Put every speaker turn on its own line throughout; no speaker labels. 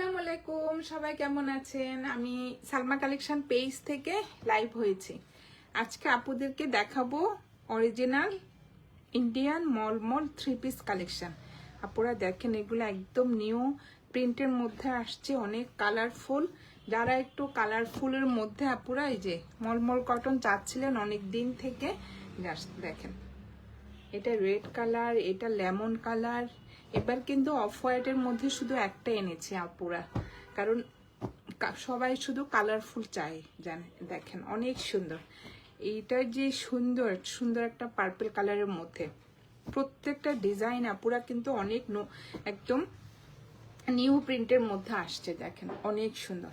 আসসালামু আলাইকুম, সবাই কেমন আছেন? আমি সালমা কালেকশন পেজ থেকে লাইভ হয়েছি। আজকে আপুদেরকে দেখাবো অরিজিনাল ইন্ডিয়ান মলমল 3 পিস কালেকশন। আপুরা দেখেন, এগুলো একদম নিউ প্রিন্টের মধ্যে আসছে, অনেক কালারফুল। যারা একটু কালারফুলের মধ্যে আপুরা এই যে মলমল কটন চাচ্ছিলেন অনেক দিন থেকে, দেখেন এটা রেড কালার, এটা লেমন কালার। এবার কিন্তু অফ হোয়াইটের মধ্যে শুধু একটা এনেছি আপুরা, কারণ সবাই শুধু কালারফুল চাই। জানেন, দেখেন অনেক সুন্দর। এইটা যে সুন্দর সুন্দর একটা পার্পল কালারের মধ্যে প্রত্যেকটা ডিজাইন আপুরা কিন্তু অনেক একদম নিউ প্রিন্টের মধ্যে আসছে। দেখেন অনেক সুন্দর।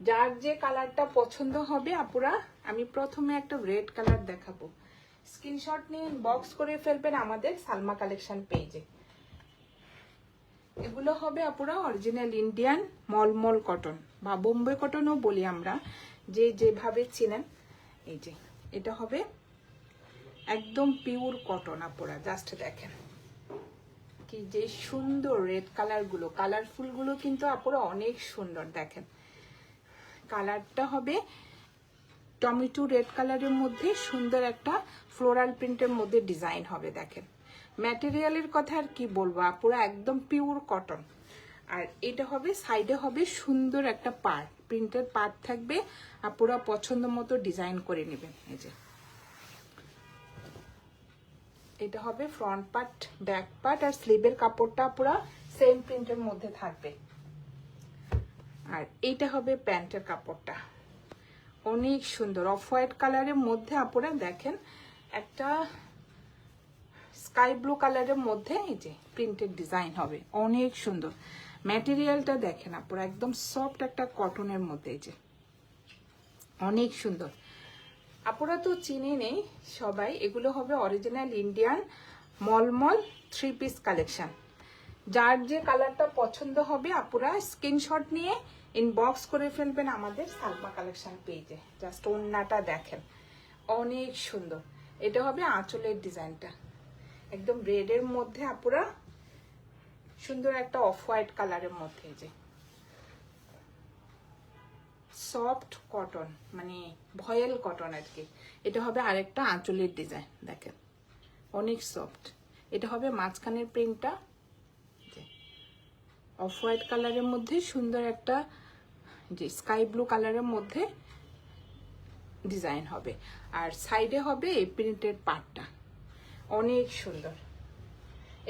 যার যে কালারটা পছন্দ হবে আপুরা, আমি প্রথমে একটা রেড কালার দেখাবো। স্ক্রিনশট নিয়ে ইনবক্স করে ফেলবেন আমাদের সালমা কালেকশন পেজে। এগুলো হবে আপুরা অরিজিনাল ইন্ডিয়ান মলমল কটন বা বোম্বে কটনও বলি আমরা, যে যেভাবে চিনেন। এই যে এটা হবে একদম পিওর কটন আপুরা। জাস্ট দেখেন কি যে সুন্দর রেড কালারগুলো, কালারফুলগুলো কিন্তু আপুরা অনেক সুন্দর। দেখেন কালারটা হবে টমেটো রেড কালারের মধ্যে সুন্দর একটা ফ্লোরাল প্রিন্টের মধ্যে ডিজাইন হবে। দেখেন ম্যাটেরিয়ালের কথা আর কি বলবো আপুরা, একদম পিওর কটন। আর এটা হবে সাইডে হবে সুন্দর একটা পার্ট, প্রিন্টের পার্ট থাকবে। আপুরা পছন্দ মতো ডিজাইন করে নেবেন। এই যে এটা হবে ফ্রন্ট পার্ট, ব্যাক পার্ট, আর স্লিভের কাপড়টা পুরা সেম প্রিন্টের মধ্যে থাকবে। আর এইটা হবে প্যান্টের কাপড়টা, অনেক সুন্দর অফ হোয়াইট কালারের মধ্যে আপুরা দেখেন একটা স্কাই ব্লু কালারের মধ্যে এই যে প্রিন্টেড ডিজাইন হবে, অনেক সুন্দর। ম্যাটেরিয়ালটা দেখেন আপুরা, একদম সফট একটা কটনের মধ্যে, এই যে অনেক সুন্দর। আপুরা তো চিনে নেই সবাই, এগুলো হবে অরিজিনাল ইন্ডিয়ান মলমল 3 পিস কালেকশন। যার যে কালারটা পছন্দ হবে আপুরা স্ক্রিনশট নিয়ে ইনবক্স করে ফেলবেন আমাদের সালমা কালেকশন পেজে। জাস্ট ওড়নাটা দেখেন অনেক সুন্দর। এটা হবে আঁচলের ডিজাইনটা, একদম রেডের মধ্যে আপুরা সুন্দর একটা অফ হোয়াইট কালারের মধ্যে, যে সফট কটন মানে ভয়েল কটন আর কি। এটা হবে আরেকটা আঁচলের ডিজাইন, দেখেন অনেক সফট। এটা হবে মাঝখানের প্রিন্টটা অফ হোয়াইট কালারের মধ্যে সুন্দর একটা যে স্কাই ব্লু কালারের মধ্যে ডিজাইন হবে। আর সাইডে হবে এই প্রিন্টেড পার্টটা, অনেক সুন্দর।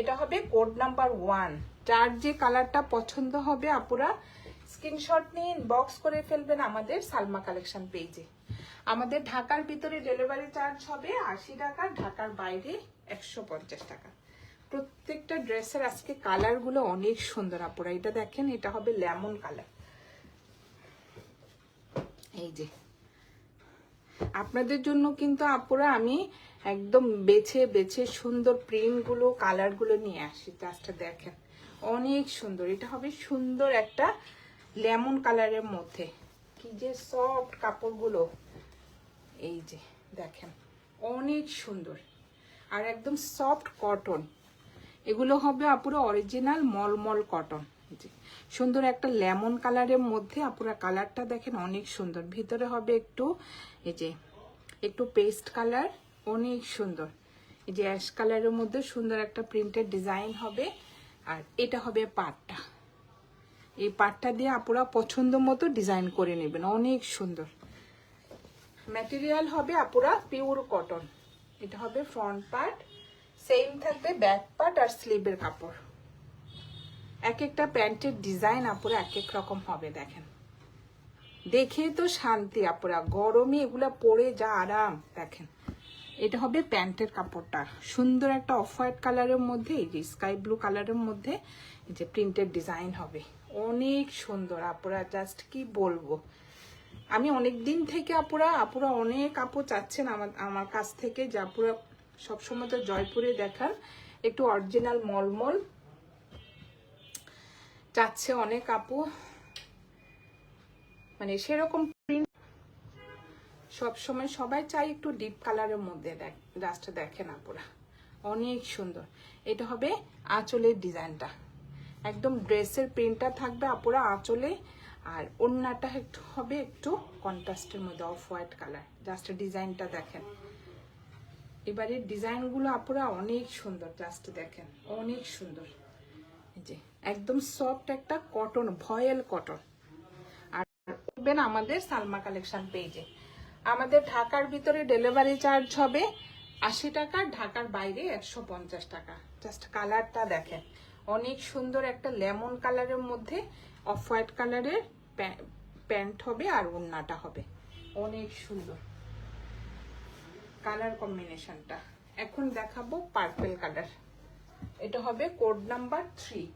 এটা হবে কোড নাম্বার 1। যার যে কালারটা পছন্দ হবে আপুরা স্ক্রিনশট নিয়ে ইনবক্স করে ফেলবেন আমাদের সালমা কালেকশন পেজে। আমাদের ঢাকার ভিতরে ডেলিভারি চার্জ হবে 80 টাকা, ঢাকার বাইরে 150 টাকা। প্রত্যেকটা ড্রেসের আজকে কালারগুলো অনেক সুন্দর আপুরা। এটা দেখেন, এটা হবে লেমন কালার। এই যে আপনাদের জন্য কিন্তু আপুরা আমি একদম বেছে বেছে সুন্দর প্রিন্টগুলো কালারগুলো নিয়ে আসি। জাস্ট দেখেন অনেক সুন্দর। এটা হবে সুন্দর একটা লেমন কালারের মধ্যে, কি যে সফট কাপড়গুলো। এই যে দেখেন অনেক সুন্দর আর একদম সফট কটন। এগুলো হবে আপুরা অরিজিনাল মলমল কটন। সুন্দর একটা লেমন কালারের মধ্যে আপুরা কালারটা দেখেন অনেক সুন্দর। ভিতরে হবে একটু এই যে একটু পেস্ট কালার, অনেক সুন্দর। এই যে অ্যাশ কালারের মধ্যে সুন্দর একটা প্রিন্টেড ডিজাইন হবে। আর এটা হবে পাটটা, এই পাটটা দিয়ে আপুরা পছন্দ মতো ডিজাইন করে নেবেন, অনেক সুন্দর। ম্যাটেরিয়াল হবে আপুরা পিওর কটন। এটা হবে ফ্রন্ট পার্ট, সেম থাকবে ব্যাক পার্ট আর স্লিভের কাপড়। এক একটা প্যান্টের ডিজাইন আপুরা এক এক রকম হবে। দেখেন দেখে তো শান্তি আপুরা, গরমে এগুলা পরে যা আরাম। দেখেন এটা হবে প্যান্টের কাপড়টা, সুন্দর একটা অফ হোয়াইট কালারের মধ্যে এই যে স্কাই ব্লু কালারের মধ্যে এই যে প্রিন্টেড ডিজাইন হবে, অনেক সুন্দর আপুরা। জাস্ট কি বলবো, আমি অনেক দিন থেকে আপুরা অনেক আপু চাচ্ছেন আমার কাছ থেকে যে আপুরা সবসময় তো জয়পুরে দেখান, একটু অরিজিনাল মলমল চাচ্ছে অনেক আপু, মানে সেরকম প্রিন্ট সবসময় সবাই চাই একটু ডিপ কালারের মধ্যে। জাস্ট দেখেন আপুরা অনেক সুন্দর। এটা হবে আঁচলের ডিজাইনটা, একদম ড্রেসের প্রিন্টটা থাকবে আপুরা আঁচলে, আর ওড়নাটা একটু হবে একটু কন্ট্রাস্টের মধ্যে অফ হোয়াইট কালার। জাস্ট ডিজাইনটা দেখেন, এবারে ডিজাইনগুলো আপুরা অনেক সুন্দর, জাস্ট দেখেন অনেক সুন্দর। এই যে একদম সফট একটা কটন, ভয়েল কটন। আর দেখবেন আমাদের সালমা কালেকশন পেজে। আমাদের ঢাকার ভিতরে ডেলিভারি চার্জ হবে 80 টাকা, ঢাকার বাইরে 150 টাকা। জাস্ট কালারটা দেখেন, অনেক সুন্দর একটা লেমন কালারের মধ্যে অফ হোয়াইট কালারের প্যান্ট হবে, আর ওড়নাটা হবে অনেক সুন্দর কালার কম্বিনেশনটা। এখন দেখাবো পার্পল কালার, এটা হবে কোড নাম্বার 3।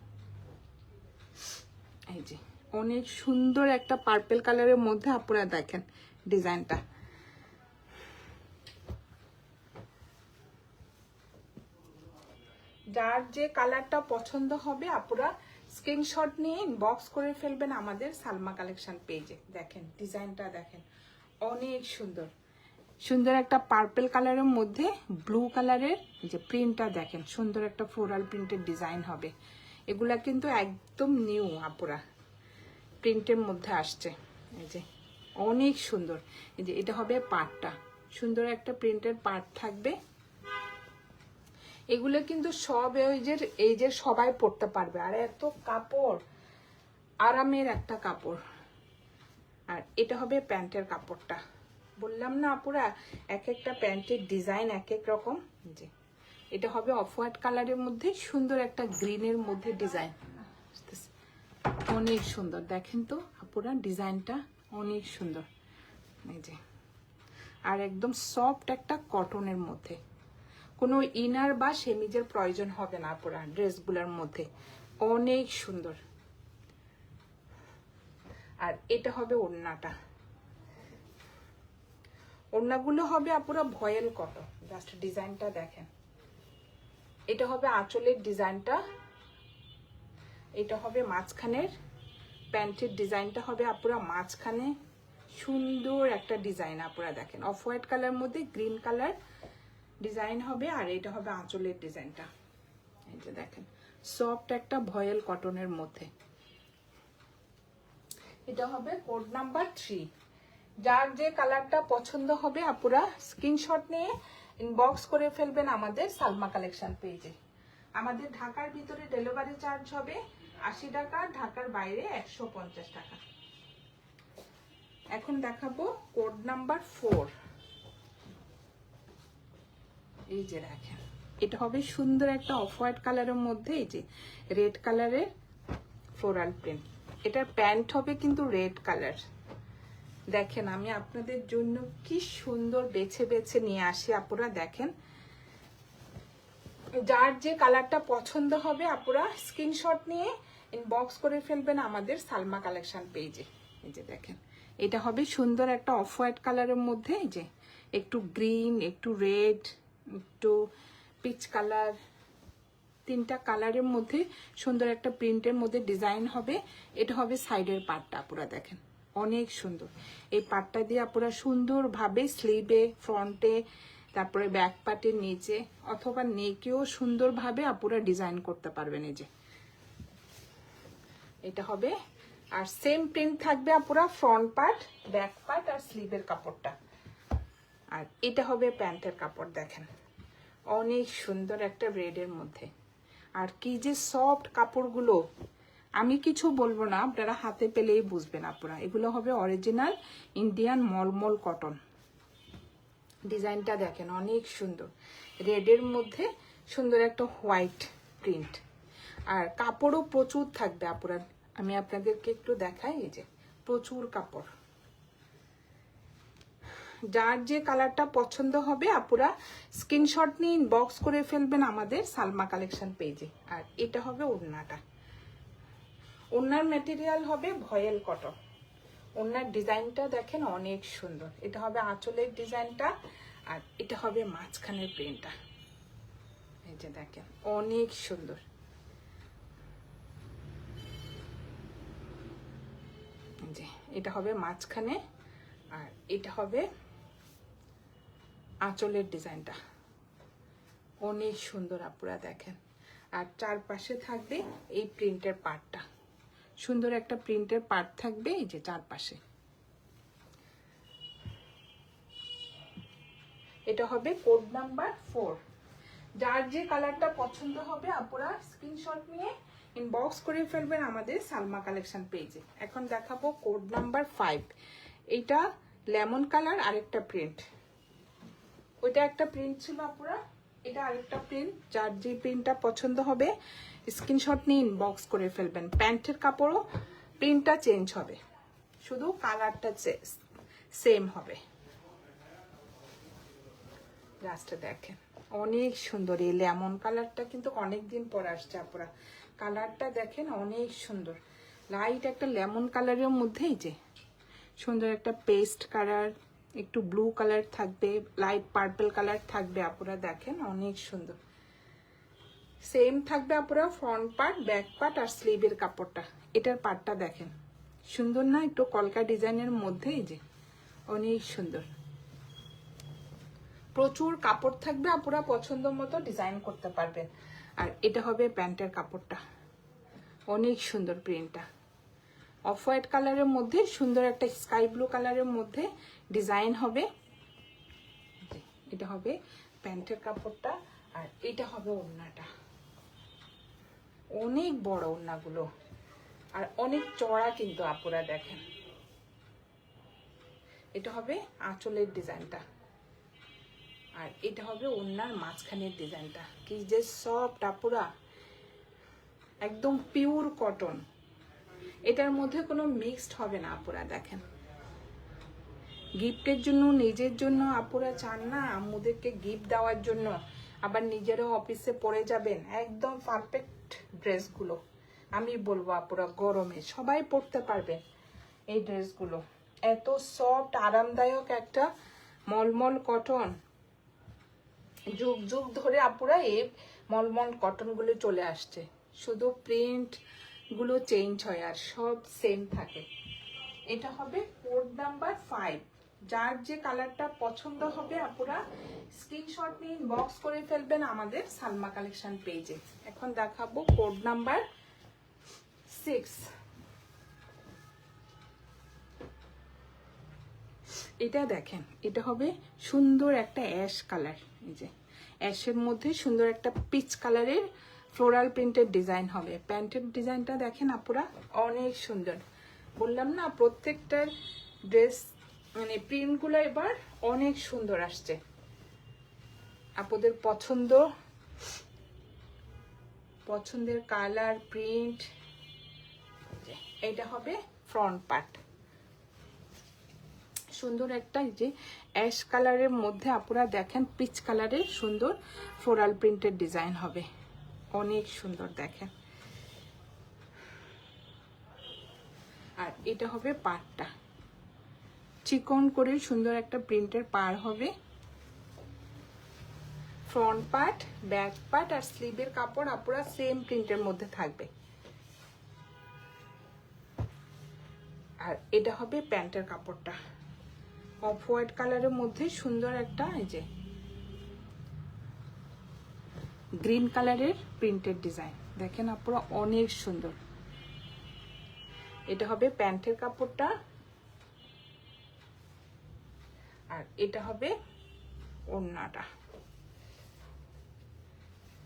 এই যে অনেক সুন্দর একটা পার্পল কালারের মধ্যে আপনারা দেখেন ডিজাইনটা। যার যে কালারটা পছন্দ হবে আপনারা স্ক্রিনশট নিয়ে ইনবক্স করে ফেলবেন আমাদের সালমা কালেকশন পেজে। দেখেন ডিজাইনটা দেখেন অনেক সুন্দর, সুন্দর একটা পার্পল কালারের মধ্যে ব্লু কালারের যে প্রিন্টটা দেখেন, সুন্দর একটা ফ্লোরাল প্রিন্টের ডিজাইন হবে। এগুলা কিন্তু একদম নিউ আপুরা, প্রিন্টের মধ্যে আসছে। এই যে অনেক সুন্দর। এই যে এটা হবে পাটটা, সুন্দর একটা প্রিন্টের পাট থাকবে। এগুলো কিন্তু সব এই যে সবাই পরতে পারবে, আর এত কাপড়, আরামের একটা কাপড়। আর এটা হবে প্যান্টের কাপড়টা, বললাম না আপুরা এক একটা প্যান্টের ডিজাইন এক এক রকম। যে এটা হবে অফ হোয়াইট কালারের মধ্যে সুন্দর একটা গ্রিনের মধ্যে ডিজাইন, অনেক সুন্দর। দেখেন তো আপুরা ডিজাইনটা অনেক সুন্দর। এই যে আর একদম সফট একটা কটনের মধ্যে, কোনো ইনার বা সেমিজের প্রয়োজন হবে না আপুরা ড্রেসগুলোর মধ্যে, অনেক সুন্দর। আর এটা হবে ওড়নাটা, ওড়নাগুলো হবে আপুরা ভয়েল কটন। জাস্ট ডিজাইনটা দেখেন, এটা হবে আঁচলের ডিজাইনটা, এটা হবে মাঝখানের প্যান্টের ডিজাইনটা হবে আপুরা মাঝখানে সুন্দর একটা ডিজাইন। আপুরা দেখেন অফ হোয়াইট কালার মধ্যে গ্রিন কালার ডিজাইন হবে, আর এটা হবে আঁচলের ডিজাইনটা। এই যে দেখেন সফট একটা ভয়েল কটনের মধ্যে, এটা হবে কোড নাম্বার 3। যার যে কালারটা পছন্দ হবে আপুরা স্ক্রিনশট নিয়ে ইনবক্স করে ফেলবেন আমাদের সালমা কালেকশন পেজে। আমাদের ঢাকার ভিতরে ডেলিভারি চার্জ হবে 80 টাকা, ঢাকার বাইরে 150 টাকা। এখন দেখাবো কোড নাম্বার 4। এই যে দেখেন এটা হবে সুন্দর একটা অফ হোয়াইট কালারের মধ্যে এই যে রেড কালারের ফ্লোরাল প্রিন্ট। এটার প্যান্ট হবে কিন্তু রেড কালার। দেখেন আমি আপনাদের জন্য কি সুন্দর বেছে বেছে নিয়ে আসি আপুরা। দেখেন যার যে কালারটা পছন্দ হবে আপুরা স্ক্রিনশট নিয়ে ইনবক্স করে ফেলবেন আমাদের সালমা কালেকশন পেজে। এই যে দেখেন এটা হবে সুন্দর একটা অফ হোয়াইট কালারের মধ্যে, এই যে একটু গ্রিন, একটু রেড, একটু পিচ কালার, তিনটা কালারের মধ্যে সুন্দর একটা প্রিন্টের মধ্যে ডিজাইন হবে। এটা হবে সাইডের পার্টটা আপুরা দেখেন অনেক সুন্দর। এই পার্টটা দিয়ে আপুরা সুন্দরভাবে স্লিভে, ফ্রন্টে, তারপরে ব্যাক পার্টের নিচে অথবা নেকেও সুন্দরভাবে আপুরা ডিজাইন করতে পারবেন। এই যে এটা হবে, আর সেম প্রিন্ট থাকবে আপুরা ফ্রন্ট পার্ট, ব্যাক পার্ট আর স্লিভের কাপড়টা। আর এটা হবে প্যান্টের কাপড়। দেখেন অনেক সুন্দর একটা রেডের মধ্যে, আর কি যে সফট কাপড়গুলো, আমি কিছু বলবো না, আপনারা হাতে পেলেই বুঝবেন আপনারা। এগুলো হবে অরিজিনাল ইন্ডিয়ান মলমল কটন। ডিজাইনটা দেখেন অনেক সুন্দর, রেডের মধ্যে সুন্দর একটা হোয়াইট প্রিন্ট, আর কাপড়ও প্রচুর থাকবে আপনারা। আমি আপনাদেরকে একটু দেখাই, এই যে প্রচুর কাপড়। যার যে কালারটা পছন্দ হবে আপুরা স্ক্রিনশট নিয়ে ইনবক্স করে ফেলবেন আমাদের সালমা কালেকশন পেজে। আর এটা হবে ওড়নাটা, ওড়নার ম্যাটেরিয়াল হবে ভয়েল কটন। ওড়নার ডিজাইনটা দেখেন অনেক সুন্দর। এটা হবে আঁচলের ডিজাইনটা, আর এটা হবে মাঝখানের প্রিন্টটা। এই যে দেখেন অনেক সুন্দর। যে এটা হবে মাঝখানে, আর এটা হবে আঁচলের ডিজাইনটা অনেক সুন্দর আপুরা দেখেন। আর চারপাশে থাকবে এই প্রিন্টের পার্টটা, সুন্দর একটা প্রিন্টের পার্ট থাকবে এই যে চারপাশে। এটা হবে কোড নাম্বার 4। যার যে কালারটা পছন্দ হবে আপনারা স্ক্রিনশট নিয়ে ইনবক্স করে ফেলবেন আমাদের সালমা কালেকশন পেজে। এখন দেখাবো কোড নাম্বার 5। এটা লেমন কালার, আরেকটা প্রিন্ট। ওইটা একটা প্রিন্ট ছিল আপনারা, এটা আরেকটা প্রিন্ট। যার যে প্রিন্টটা পছন্দ হবে স্ক্রিনশট নিয়ে ইনবক্স করে ফেলবেন। প্যান্টের কাপড়ও প্রিন্টটা চেঞ্জ হবে, শুধু কালারটা সেম হবে। লাস্টে দেখেন অনেক সুন্দর এই লেমন কালারটা, কিন্তু অনেকদিন পর আসছে আপনারা। কালারটা দেখেন অনেক সুন্দর, লাইট একটা লেমন কালারের মধ্যেই যে সুন্দর একটা পেস্ট কালার, একটু ব্লু কালার থাকবে, লাইট পার্পল কালার থাকবে। আপনারা দেখেন অনেক সুন্দর, সেম থাকবে আপনারা ফ্রন্ট পার্ট, ব্যাক পার্ট আর স্লিভের কাপড়টা। এটার পার্টটা দেখেন সুন্দর না, একটু কলকা ডিজাইনের মধ্যেই যে অনেক সুন্দর। প্রচুর কাপড় থাকবে, আপনারা পছন্দ মতো ডিজাইন করতে পারবেন। আর এটা হবে প্যান্টের কাপড়টা, অনেক সুন্দর প্রিন্টটা। অফ হোয়াইট কালারের মধ্যে সুন্দর একটা স্কাই ব্লু কালারের মধ্যে ডিজাইন হবে। এটা হবে প্যান্টের কাপড়টা, আর এটা হবে ওড়নাটা। অনেক বড় ওড়নাগুলো আর অনেক চড়া, কিন্তু আপনারা দেখেন। এটা হবে আঁচলের ডিজাইনটা, আর এটা হবে ওড়নার মাঝখানের ডিজাইনটা। কি যে সফট আপুরা, একদম পিওর কটন। এটার মধ্যে কোনো মিক্সড হবে না আপুরা। দেখেন গিফটের জন্য, নিজের জন্য আপুরা চান না আম্মুদেরকে গিফট দেওয়ার জন্য, আবার নিজেরও অফিসে পরে যাবেন, একদম পারফেক্ট ড্রেসগুলো। আমি বলবো আপুরা গরমে সবাই পরতে পারবেন এই ড্রেসগুলো। এত সফট আরামদায়ক একটা মলমল কটন। যুগ যুগ ধরে আপুরা এই মলমল কটনগুলো চলে আসছে, শুধু প্রিন্ট গুলো চেঞ্জ হয় আর সব সেম থাকে। এটা হবে কোড নাম্বার 5। যার যে কালারটা পছন্দ হবে আপুরা স্ক্রিনশট নিয়ে ইনবক্স করে ফেলবেন আমাদের সালমা কালেকশন পেজে। এখন দেখাবো কোড নাম্বার 6। এটা দেখেন, এটা হবে সুন্দর একটা অ্যাশ কালার। এই যে অ্যাশের মধ্যে সুন্দর একটা পিচ কালারের ফ্লোরাল প্রিন্টের ডিজাইন হবে। প্যান্টের ডিজাইনটা দেখেন আপুরা অনেক সুন্দর। বললাম না প্রত্যেকটার ড্রেস মানে প্রিন্টগুলো এবার অনেক সুন্দর আসছে। আপনাদের পছন্দের কালার প্রিন্ট। এটা হবে ফ্রন্ট পার্ট, সুন্দর একটা যে অ্যাশ কালারের মধ্যে আপনারা দেখেন পিচ কালারের সুন্দর ফ্লোরাল প্রিন্টের ডিজাইন হবে, অনেক সুন্দর দেখেন। আর এটা হবে পাড়টা, চিকন করে সুন্দর একটা প্রিন্টের পাড় হবে। ফ্রন্ট পার্ট, ব্যাক পার্ট আর স্লিভের কাপড় আপনারা সেম প্রিন্টের মধ্যে থাকবে। আর এটা হবে প্যান্টের কাপড়টা, অফ হোয়াইট কালারের মধ্যে সুন্দর একটা এই যে গ্রিন কালারের প্রিন্টেড ডিজাইন দেখেন আপনারা অনেক সুন্দর। এটা হবে প্যান্টের কাপড়টা, আর এটা হবে ওড়নাটা।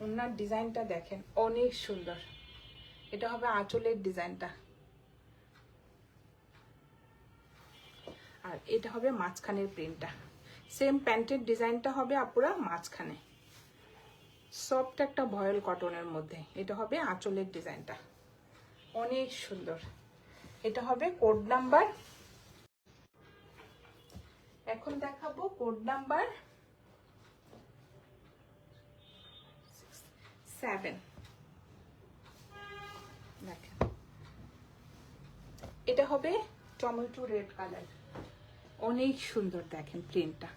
ওড়নার ডিজাইনটা দেখেন অনেক সুন্দর। এটা হবে আঁচলের ডিজাইনটা, আর এটা হবে মাঝখানের প্রিন্টটা। সেম প্যান্টের ডিজাইনটা হবে আপুরা মাঝখানে, সফট একটা ভয়েল কটনের মধ্যে। এটা হবে আঁচলের ডিজাইনটা, অনেক সুন্দর। এটা হবে কোড নাম্বার। এখন দেখাবো কোড নাম্বার 7। দেখেন এটা হবে টমেটো রেড কালার, অনেক সুন্দর দেখেন প্রিন্টটা।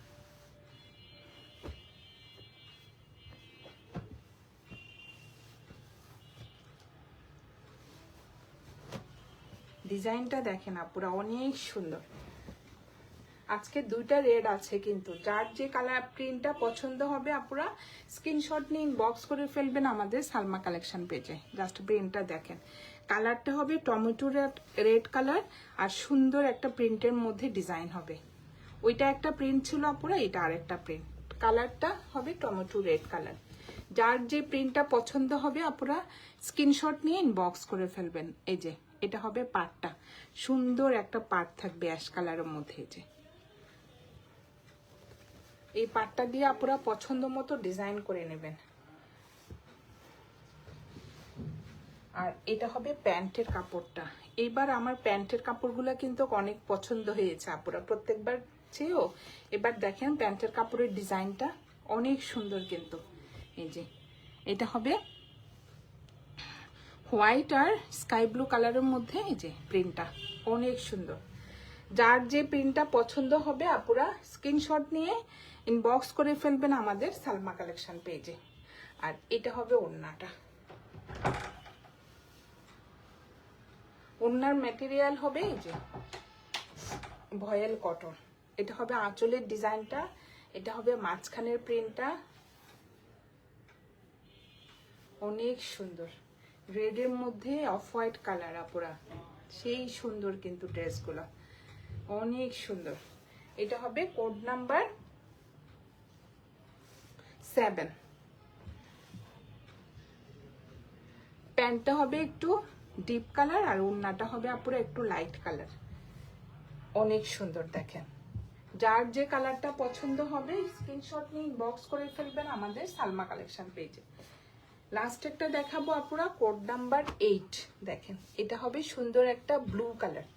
ডিজাইনটা দেখেন আপুরা অনেক সুন্দর। আজকে দুইটা রেড আছে, কিন্তু যার যে কালার প্রিন্টটা পছন্দ হবে আপুরা স্ক্রিনশট নিয়ে ইনবক্স করে ফেলবেন আমাদের সালমা কালেকশন পেজে। জাস্ট প্রিন্টটা দেখেন, কালারটা হবে টমেটো রেড কালার, আর সুন্দর একটা প্রিন্টের মধ্যে ডিজাইন হবে। ওইটা একটা প্রিন্ট ছিল আপুরা, এটা আরেকটা প্রিন্ট। কালারটা হবে টমেটো রেড কালার। যার যে প্রিন্টটা পছন্দ হবে আপুরা স্ক্রিনশট নিয়ে ইনবক্স করে ফেলবেন। এই যে এটা হবে পাড়টা, সুন্দর একটা পাড় থাকবে অ্যাশ কালারের মধ্যে। এই যে এই পাড়টা দিয়ে আপুরা পছন্দ মতো ডিজাইন করে নেবেন। আর এটা হবে প্যান্টের কাপড়টা। এইবার আমার প্যান্টের কাপড়গুলো কিন্তু অনেক পছন্দ হয়েছে আপুরা, প্রত্যেকবার চেয়েও এবার দেখেন প্যান্টের কাপড়ের ডিজাইনটা অনেক সুন্দর কিন্তু। এই যে এটা হবে হোয়াইট আর স্কাই ব্লু কালারের মধ্যে। এই যে প্রিন্টটা অনেক সুন্দর। যার যে প্রিন্টটা পছন্দ হবে আপুরা স্ক্রিনশট নিয়ে ইনবক্স করে ফেলবেন আমাদের সালমা কালেকশন পেজে। আর এটা হবে ওড়নাটা, ওড়নার ম্যাটেরিয়াল হবে এই যে ভয়েল কটন। এটা হবে আঁচলের ডিজাইনটা, এটা হবে মাঝখানের প্রিন্টটা অনেক সুন্দর। রেডের মধ্যে অফ হোয়াইট কালার আপুরা, সেই সুন্দর কিন্তু ড্রেসগুলো অনেক সুন্দর। এটা হবে কোড নাম্বার 7। প্যান্টটা হবে একটু ডিপ কালার আর ওড়নাটা হবে আপুরা একটু লাইট কালার, অনেক সুন্দর দেখেন। যার যে কালারটা পছন্দ হবে স্ক্রিনশট নিয়ে ইনবক্স করে ফেলবেন আমাদের সালমা কালেকশন পেজে। লাস্ট একটা দেখাবো আপুরা কোড নাম্বার 8। দেখেন এটা হবে সুন্দর একটা ব্লু কালার,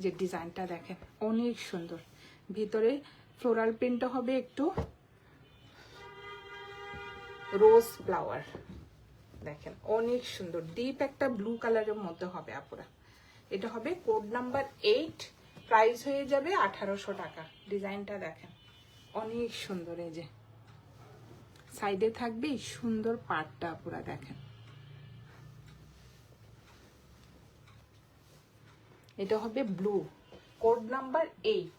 যে ডিজাইনটা দেখেন অনেক সুন্দর। ভিতরে ফ্লোরাল প্রিন্টটা হবে একটু রোজ ফ্লাওয়ার, দেখেন অনেক সুন্দর ডিপ একটা ব্লু কালারের মধ্যে হবে আপুরা। এটা হবে কোড নাম্বার 8, প্রাইস হয়ে যাবে 1800 টাকা। ডিজাইনটা দেখেন অনেক সুন্দর। এই যে সাইডে থাকবে সুন্দর পাড়টা আপুরা দেখেন। এটা হবে ব্লু, কোড নাম্বার 8।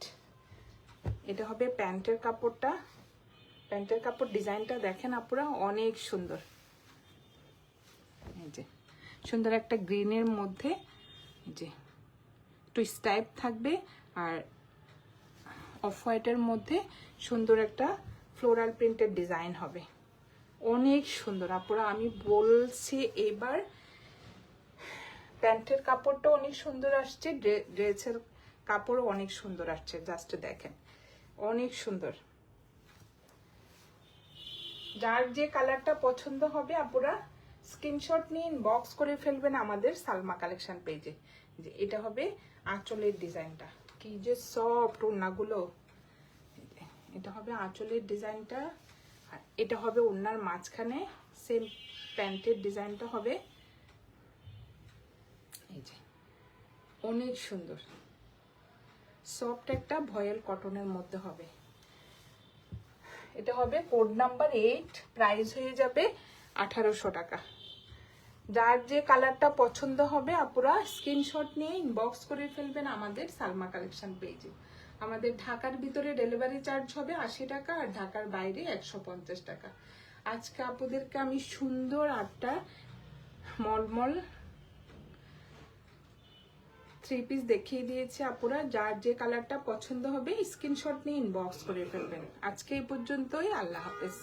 এটা হবে প্যান্টের কাপড়টা, প্যান্টের কাপড় ডিজাইনটা দেখেন আপুরা অনেক সুন্দর। এই যে সুন্দর একটা গ্রিনের মধ্যে যে টুইস্ট টাইপ থাকবে, আর অফ হোয়াইটের মধ্যে সুন্দর একটা ফ্লোরাল প্রিন্টের ডিজাইন হবে অনেক সুন্দর আপুরা। আমি বলছি এবার প্যান্টের কাপড়টা অনেক সুন্দর আসছে, ড্রেসের কাপড়ও অনেক সুন্দর আসছে। জাস্ট দেখেন অনেক সুন্দর। যার যে কালারটা পছন্দ হবে আপুরা স্ক্রিনশট নিয়ে ইনবক্স করে ফেলবেন আমাদের সালমা কালেকশন পেজে। যে এটা হবে আঁচলের ডিজাইনটা, কি যে সফট ওড়নাগুলো। এটা হবে আঁচলের ডিজাইনটা, আর এটা হবে ওড়নার মাঝখানে সেম প্যান্টের ডিজাইনটা হবে। এই যে অনেক সুন্দর সফট একটা ভয়েল কটনের মধ্যে হবে। এটা হবে কোড নাম্বার 8, প্রাইস হয়ে যাবে 1800 টাকা। যার যে কালারটা পছন্দ হবে আপুরা স্ক্রিনশট নিয়ে ইনবক্স করে ফেলবেন আমাদের সালমা কালেকশন পেজে। আমাদের ঢাকার ভিতরে ডেলিভারি চার্জ হবে 80 টাকা, আর ঢাকার বাইরে 150 টাকা। আজকে আপুদেরকে আমি সুন্দর 8টা মলমল 3 পিস দেখিয়ে দিয়েছি আপুরা। যার যে কালারটা পছন্দ হবে স্ক্রিনশট নিয়ে ইনবক্স করে ফেলবেন। আজকে এই পর্যন্তই, আল্লাহ হাফেজ।